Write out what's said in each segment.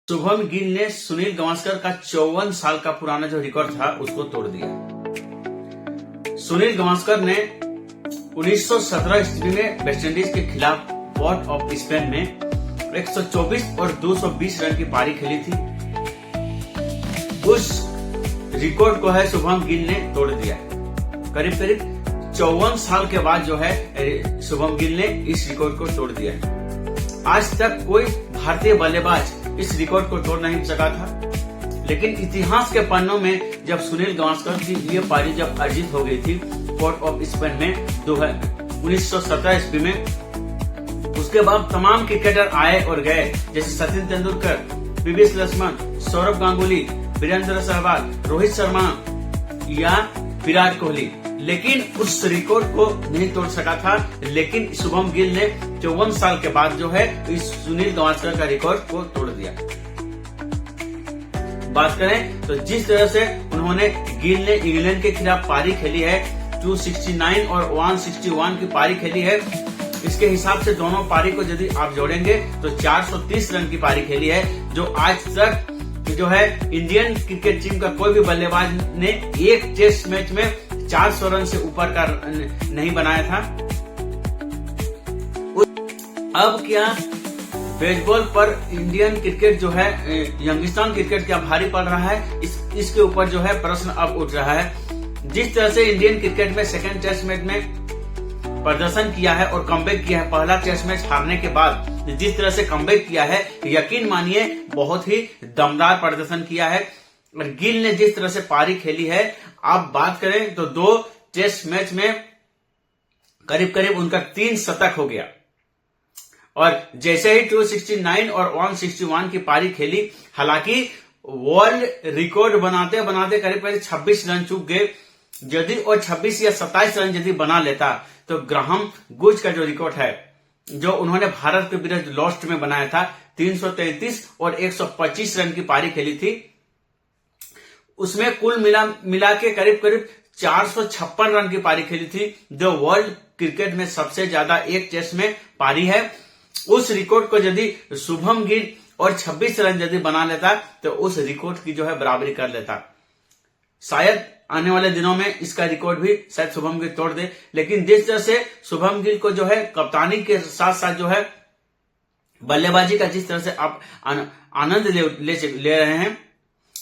शुभम गिल ने सुनील गावस्कर का 54 साल का पुराना जो रिकॉर्ड था उसको तोड़ दिया। सुनील गावस्कर ने 1917 ईस्वी में वेस्टइंडीज के खिलाफ पोर्ट ऑफ स्पेन में 124 और 220 रन की पारी खेली थी। उस रिकॉर्ड को है शुभम गिल ने तोड़ दिया। करीब करीब 54 साल के बाद जो है शुभम गिल ने इस रिकॉर्ड को तोड़ दिया है। आज तक कोई भारतीय बल्लेबाज इस रिकॉर्ड को तोड़ नहीं सका था, लेकिन इतिहास के पन्नों में जब सुनील गावस्कर की ये पारी जब अर्जित हो गई थी पोर्ट ऑफ स्पेन में 1917 ईस्वी में, उसके बाद तमाम क्रिकेटर आए और गए, जैसे सचिन तेंदुलकर, पीवी लक्ष्मण, सौरभ गांगुली, वीरेंद्र सहवाग, रोहित शर्मा या विराट कोहली, लेकिन उस रिकॉर्ड को नहीं तोड़ सका था। लेकिन शुभम गिल ने 54 साल के बाद जो है इस सुनील गावस्कर का रिकॉर्ड को तोड़ दिया। बात करें तो जिस तरह से उन्होंने गिल ने इंग्लैंड के खिलाफ पारी खेली है, 269 और 161 की पारी खेली है, इसके हिसाब से दोनों पारी को यदि आप जोड़ेंगे तो 430 रन की पारी खेली है, जो आज तक जो है इंडियन क्रिकेट टीम का कोई भी बल्लेबाज ने एक टेस्ट मैच में 400 रन से ऊपर का नहीं बनाया था। अब क्या बेसबॉल पर इंडियन क्रिकेट जो है, यंगिस्तान क्रिकेट क्या भारी पड़ रहा है, इसके ऊपर जो है प्रश्न अब उठ रहा है। जिस तरह से इंडियन क्रिकेट में सेकंड टेस्ट मैच में प्रदर्शन किया है और कमबैक किया है, पहला टेस्ट मैच हारने के बाद जिस तरह से कमबैक किया है, यकीन मानिए बहुत ही दमदार प्रदर्शन किया है। और गिल ने जिस तरह से पारी खेली है, आप बात करें तो 2 टेस्ट मैच में करीब करीब उनका 3 शतक हो गया। और जैसे ही 269 और 161 की पारी खेली, हालांकि वर्ल्ड रिकॉर्ड बनाते बनाते करीब करीब 26 रन चूक गए। यदि और 26 या 27 रन यदि बना लेता तो ग्राहम गुज का जो रिकॉर्ड है, जो उन्होंने भारत के विरुद्ध लॉस्ट में बनाया था, 333 और 125 रन की पारी खेली थी, उसमें कुल मिला के करीब करीब 456 रन की पारी खेली थी, जो वर्ल्ड क्रिकेट में सबसे ज्यादा एक टेस्ट में पारी है। उस रिकॉर्ड को यदि शुभम गिल और 26 रन यदि बना लेता तो उस रिकॉर्ड की जो है बराबरी कर लेता। शायद आने वाले दिनों में इसका रिकॉर्ड भी शायद शुभम गिल तोड़ दे। लेकिन जिस तरह से शुभम गिल को जो है कप्तानी के साथ साथ जो है बल्लेबाजी का जिस तरह से आप आनंद ले रहे हैं,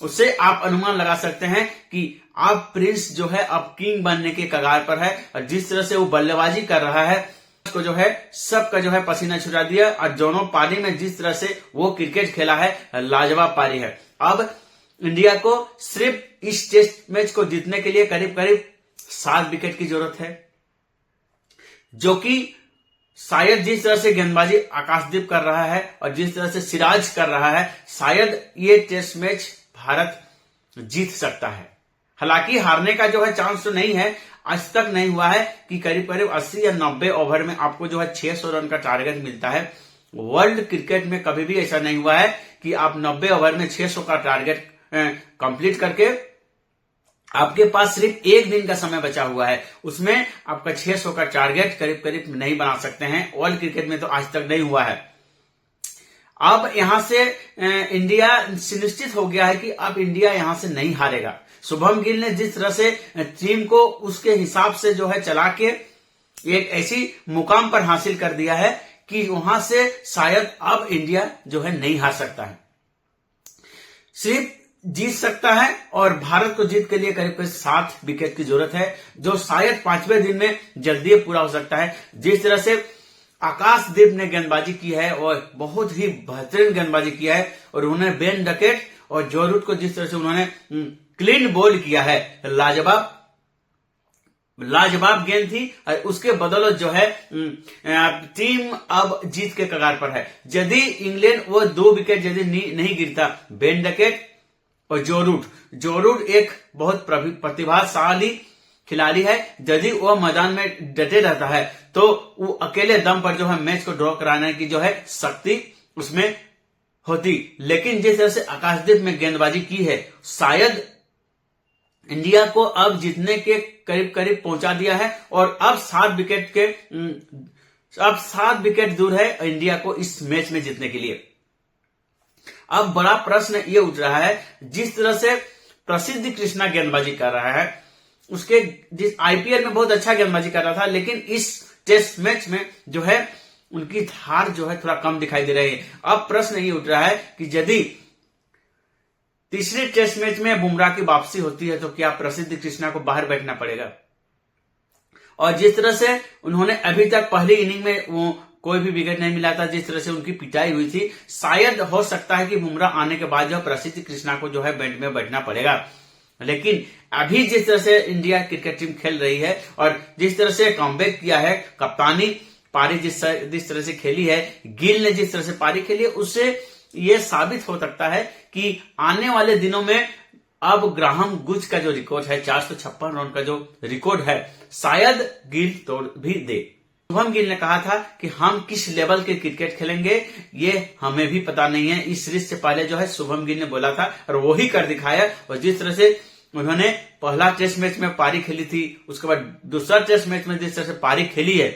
उससे आप अनुमान लगा सकते हैं कि आप प्रिंस जो है अब किंग बनने के कगार पर है। और जिस तरह से वो बल्लेबाजी कर रहा है, उसको जो है सबका जो है पसीना छुड़ा दिया। और दोनों पारी में जिस तरह से वो क्रिकेट खेला है, लाजवाब पारी है। अब इंडिया को सिर्फ इस टेस्ट मैच को जीतने के लिए करीब करीब 7 विकेट की जरूरत है, जो कि शायद जिस तरह से गेंदबाजी आकाशदीप कर रहा है और जिस तरह से सिराज कर रहा है, शायद ये टेस्ट मैच भारत जीत सकता है। हालांकि हारने का जो है चांस तो नहीं है, आज तक नहीं हुआ है कि करीब करीब 80 या 90 ओवर में आपको जो है 600 रन का टारगेट मिलता है। वर्ल्ड क्रिकेट में कभी भी ऐसा नहीं हुआ है कि आप 90 ओवर में 600 का टारगेट कंप्लीट करके आपके पास सिर्फ एक दिन का समय बचा हुआ है, उसमें आपका 600 का टारगेट करीब करीब नहीं बना सकते हैं। वर्ल्ड क्रिकेट में तो आज तक नहीं हुआ है। अब यहां से इंडिया सुनिश्चित हो गया है कि अब इंडिया यहां से नहीं हारेगा। शुभम गिल ने जिस तरह से टीम को उसके हिसाब से जो है चला के एक ऐसी मुकाम पर हासिल कर दिया है कि वहां से शायद अब इंडिया जो है नहीं हार सकता है, सिर्फ जीत सकता है। और भारत को जीत के लिए करीब करीब 7 विकेट की जरूरत है, जो शायद 5वें दिन में जल्दी पूरा हो सकता है। जिस तरह से आकाशदीप ने गेंदबाजी की है और बहुत ही बेहतरीन गेंदबाजी किया है, और उन्होंने बेन डकेट और जो रूट को जिस तरह से उन्होंने क्लीन बॉल किया है, लाजवाब गेंद थी। और उसके बदौलत जो है टीम अब जीत के कगार पर है। यदि इंग्लैंड वो 2 विकेट यदि नहीं गिरता, बेन डकेट और जो रूट एक बहुत प्रतिभाशाली खिलाड़ी है, यदि वो मैदान में डटे रहता है तो वो अकेले दम पर जो है मैच को ड्रॉ कराने की जो है शक्ति उसमें होती। लेकिन जिस तरह से आकाशदीप में गेंदबाजी की है, शायद इंडिया को अब जीतने के करीब करीब पहुंचा दिया है। और अब 7 विकेट दूर है इंडिया को इस मैच में जीतने के लिए। अब बड़ा प्रश्न ये उठ रहा है, जिस तरह से प्रसिद्ध कृष्णा गेंदबाजी कर रहा है, उसके जिस आईपीएल में बहुत अच्छा गेंदबाजी कर रहा था, लेकिन इस टेस्ट मैच में जो है उनकी धार जो है थोड़ा कम दिखाई दे रही है। अब प्रश्न ये उठ रहा है कि यदि तीसरे टेस्ट मैच में बुमराह की वापसी होती है तो क्या प्रसिद्ध कृष्णा को बाहर बैठना पड़ेगा? और जिस तरह से उन्होंने अभी तक पहली इनिंग में वो कोई भी विकेट नहीं मिला था, जिस तरह से उनकी पिटाई हुई थी, शायद हो सकता है कि बुमराह आने के बाद जो प्रसिद्ध कृष्णा को जो है बेंच में बैठना पड़ेगा। लेकिन अभी जिस तरह से इंडिया क्रिकेट टीम खेल रही है और जिस तरह से कमबैक किया है, कप्तानी पारी जिस तरह से खेली है, गिल ने जिस तरह से पारी खेली है, उससे ये साबित हो सकता है कि आने वाले दिनों में अब ग्राहम गुज का जो रिकॉर्ड है 456 रन का जो रिकॉर्ड है, शायद गिल तोड़ भी दे। शुभम गिल ने कहा था कि हम किस लेवल के क्रिकेट खेलेंगे ये हमें भी पता नहीं है। इस सीरीज से पहले जो है शुभम गिल ने बोला था और वही कर दिखाया। और जिस तरह से उन्होंने पहला टेस्ट मैच में पारी खेली थी, उसके बाद दूसरा टेस्ट मैच में जिस तरह से पारी खेली है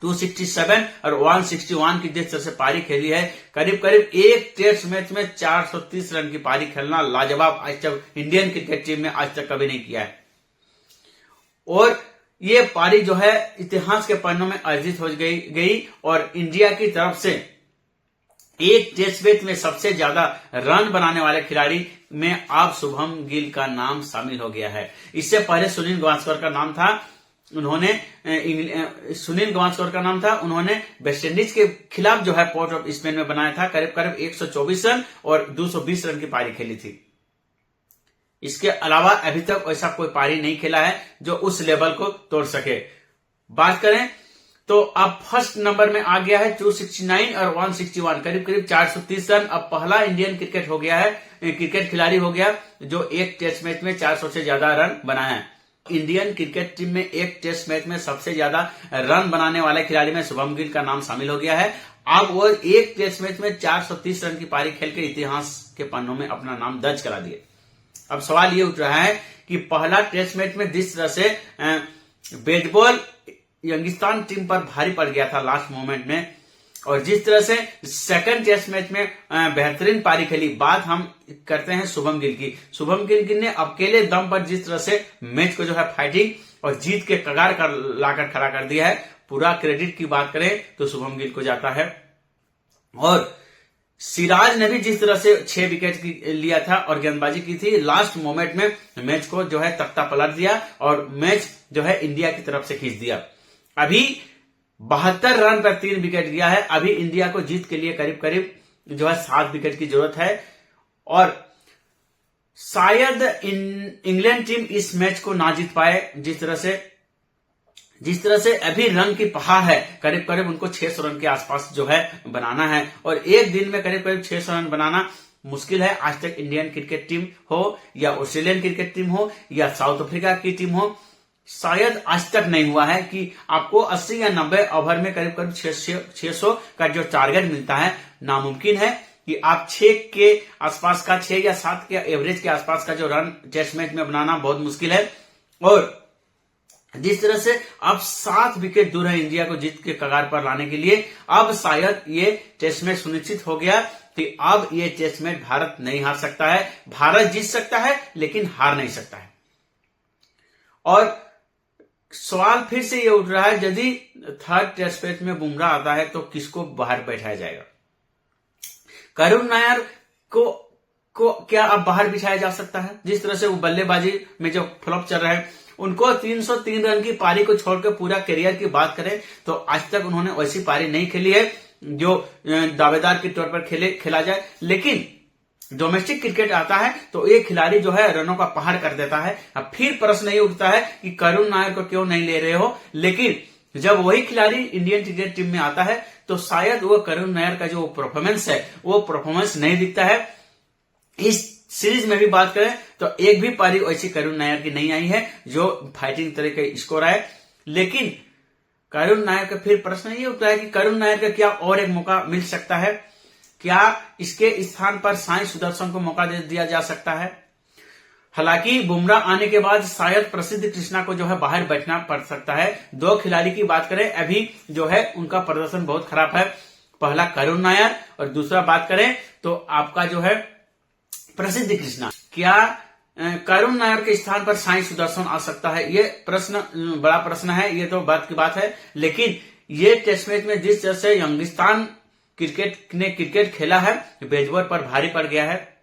267 और 161 की जिस तरह से पारी खेली है, करीब करीब एक टेस्ट मैच में 430 रन की पारी खेलना लाजवाब आज तक इंडियन क्रिकेट टीम ने आज तक कभी नहीं किया है। और ये पारी जो है इतिहास के पन्नों में अर्जित हो गई और इंडिया की तरफ से एक टेस्ट मैच में सबसे ज्यादा रन बनाने वाले खिलाड़ी में अब शुभम गिल का नाम शामिल हो गया है। इससे पहले सुनील गावस्कर का नाम था, उन्होंने वेस्ट इंडीज के खिलाफ जो है पोर्ट ऑफ स्पेन में बनाया था, करीब करीब 124 रन और 220 रन की पारी खेली थी। इसके अलावा अभी तक ऐसा कोई पारी नहीं खेला है जो उस लेवल को तोड़ सके। बात करें तो अब फर्स्ट नंबर में आ गया है 269 और 161, करीब करीब 430 रन। अब पहला इंडियन क्रिकेट खिलाड़ी हो गया जो एक टेस्ट मैच में 400 से ज्यादा रन बनाया है। इंडियन क्रिकेट टीम में एक टेस्ट मैच में सबसे ज्यादा रन बनाने वाले खिलाड़ी में शुभम गिल का नाम शामिल हो गया है। अब वो एक टेस्ट मैच में 430 रन की पारी खेल के इतिहास के पन्नों में अपना नाम दर्ज करा दिए। अब सवाल ये उठ रहा है कि पहला टेस्ट मैच में जिस तरह से बेसबॉल यंगिस्तान टीम पर भारी पड़ गया था लास्ट मोमेंट में, और जिस तरह से सेकंड टेस्ट मैच में बेहतरीन पारी खेली, बात हम करते हैं शुभम गिल की। शुभम गिल ने अकेले दम पर जिस तरह से मैच को जो है फाइटिंग और जीत के कगार कर लाकर खड़ा कर दिया है, पूरा क्रेडिट की बात करें तो शुभम गिल को जाता है। और सिराज ने भी जिस तरह से 6 विकेट लिया था और गेंदबाजी की थी, लास्ट मोमेंट में मैच को जो है तख्ता पलट दिया और मैच जो है इंडिया की तरफ से खींच दिया। अभी 72 रन पर 3 विकेट गया है। अभी इंडिया को जीत के लिए करीब करीब जो है 7 विकेट की जरूरत है और शायद इंग्लैंड टीम इस मैच को ना जीत पाए। जिस तरह से अभी रन की पहाड़ है, करीब करीब उनको 600 रन के आसपास जो है बनाना है और एक दिन में करीब करीब 600 रन बनाना मुश्किल है। आज तक इंडियन क्रिकेट टीम हो या ऑस्ट्रेलियन क्रिकेट टीम हो या साउथ अफ्रीका की टीम हो, शायद आज तक नहीं हुआ है कि आपको 80 या 90 ओवर में करीब करीब 600 का जो टारगेट मिलता है। नामुमकिन है कि आप 6 के आसपास का, 6 या 7 के एवरेज के आसपास का जो रन टेस्ट मैच में बनाना बहुत मुश्किल है। और जिस तरह से अब 7 विकेट दूर है इंडिया को जीत के कगार पर लाने के लिए, अब शायद ये टेस्ट मैच सुनिश्चित हो गया कि अब ये टेस्ट मैच भारत नहीं हार सकता है। भारत जीत सकता है लेकिन हार नहीं सकता है। और सवाल फिर से ये उठ रहा है, यदि थर्ड टेस्ट मैच में बुमराह आता है तो किसको बाहर बैठाया जाएगा? करुण नायर को क्या अब बाहर बिठाया जा सकता है? जिस तरह से वो बल्लेबाजी में जो फ्लॉप चल रहा है, उनको 303 रन की पारी को छोड़कर पूरा करियर की बात करें तो आज तक उन्होंने वैसी पारी नहीं खेली है जो दावेदार के तौर पर खेला जाए। लेकिन डोमेस्टिक क्रिकेट आता है तो एक खिलाड़ी जो है रनों का पहाड़ कर देता है। अब फिर प्रश्न ये उठता है कि करुण नायर को क्यों नहीं ले रहे हो, लेकिन जब वही खिलाड़ी इंडियन क्रिकेट टीम में आता है तो शायद वो करुण नायर का जो परफॉर्मेंस है वो परफॉर्मेंस नहीं दिखता है। इस सीरीज में भी बात करें तो एक भी पारी ऐसी करुण नायर की नहीं आई है जो फाइटिंग तरह के स्कोर आए। लेकिन करुण नायर का फिर प्रश्न ये उठता है कि करुण नायर का क्या और एक मौका मिल सकता है? क्या इसके स्थान पर साई सुदर्शन को मौका दे दिया जा सकता है? हालांकि बुमराह आने के बाद शायद प्रसिद्ध कृष्णा को जो है बाहर बैठना पड़ सकता है। 2 खिलाड़ी की बात करें, अभी जो है उनका प्रदर्शन बहुत खराब है। पहला करुण नायर और दूसरा बात करें तो आपका जो है प्रसिद्ध कृष्णा। क्या करुण नायर के स्थान पर साई सुदर्शन आ सकता है? ये प्रश्न बड़ा प्रश्न है, ये तो बात की बात है। लेकिन ये टेस्ट मैच में जिस तरह से यंगिस्तान क्रिकेट खेला है, बेसबॉल पर भारी पड़ गया है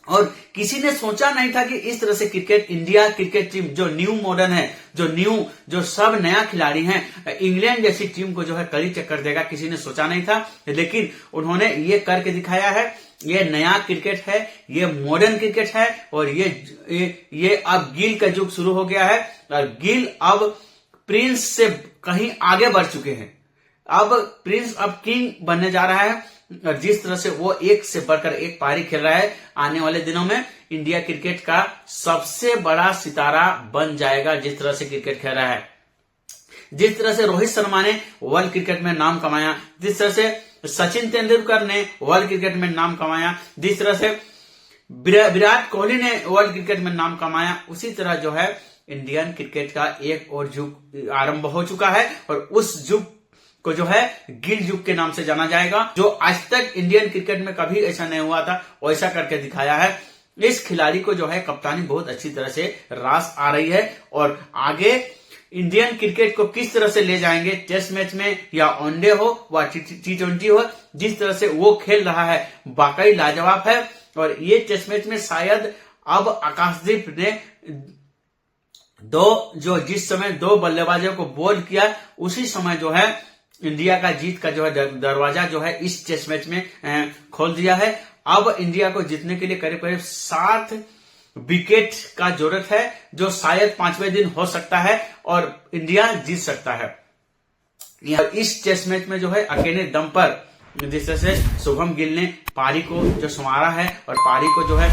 और किसी ने सोचा नहीं था कि इस तरह से इंडिया क्रिकेट टीम जो न्यू मॉडर्न है, जो सब नया खिलाड़ी हैं, इंग्लैंड जैसी टीम को जो है कड़ी टक्कर देगा, किसी ने सोचा नहीं था। लेकिन उन्होंने ये करके दिखाया है। ये नया क्रिकेट है, ये मॉडर्न क्रिकेट है और ये अब गिल का युग शुरू हो गया है और गिल अब प्रिंस से कहीं आगे बढ़ चुके हैं। अब प्रिंस अब किंग बनने जा रहा है और जिस तरह से वो एक से बढ़कर एक पारी खेल रहा है, आने वाले दिनों में इंडिया क्रिकेट का सबसे बड़ा सितारा बन जाएगा। जिस तरह से क्रिकेट खेल रहा है, जिस तरह से रोहित शर्मा ने वर्ल्ड क्रिकेट में नाम कमाया, जिस तरह से सचिन तेंदुलकर ने वर्ल्ड क्रिकेट में नाम कमाया, जिस तरह से विराट कोहली ने वर्ल्ड क्रिकेट में नाम कमाया, उसी तरह जो है इंडियन क्रिकेट का एक और युग आरंभ हो चुका है और उस युग को जो है गिल युग के नाम से जाना जाएगा, जो आज तक इंडियन क्रिकेट में कभी ऐसा नहीं हुआ था, वैसा करके दिखाया है। इस खिलाड़ी को जो है कप्तानी बहुत अच्छी तरह से रास आ रही है और आगे इंडियन क्रिकेट को किस तरह से ले जाएंगे, टेस्ट मैच में या वनडे हो व T20 हो, जिस तरह से वो खेल रहा है वाकई लाजवाब है। और ये टेस्ट मैच में शायद अब आकाशदीप ने जिस समय 2 बल्लेबाजों को बोल्ड किया, उसी समय जो है इंडिया का जीत का जो है दरवाजा जो है इस टेस्ट मैच में खोल दिया है। अब इंडिया को जीतने के लिए करीब करीब 7 विकेट का जरूरत है, जो शायद 5वें दिन हो सकता है और इंडिया जीत सकता है। इस टेस्ट मैच में जो है अकेले दम पर जिस तरह से शुभम गिल ने पारी को जो संवारा है और पारी को जो है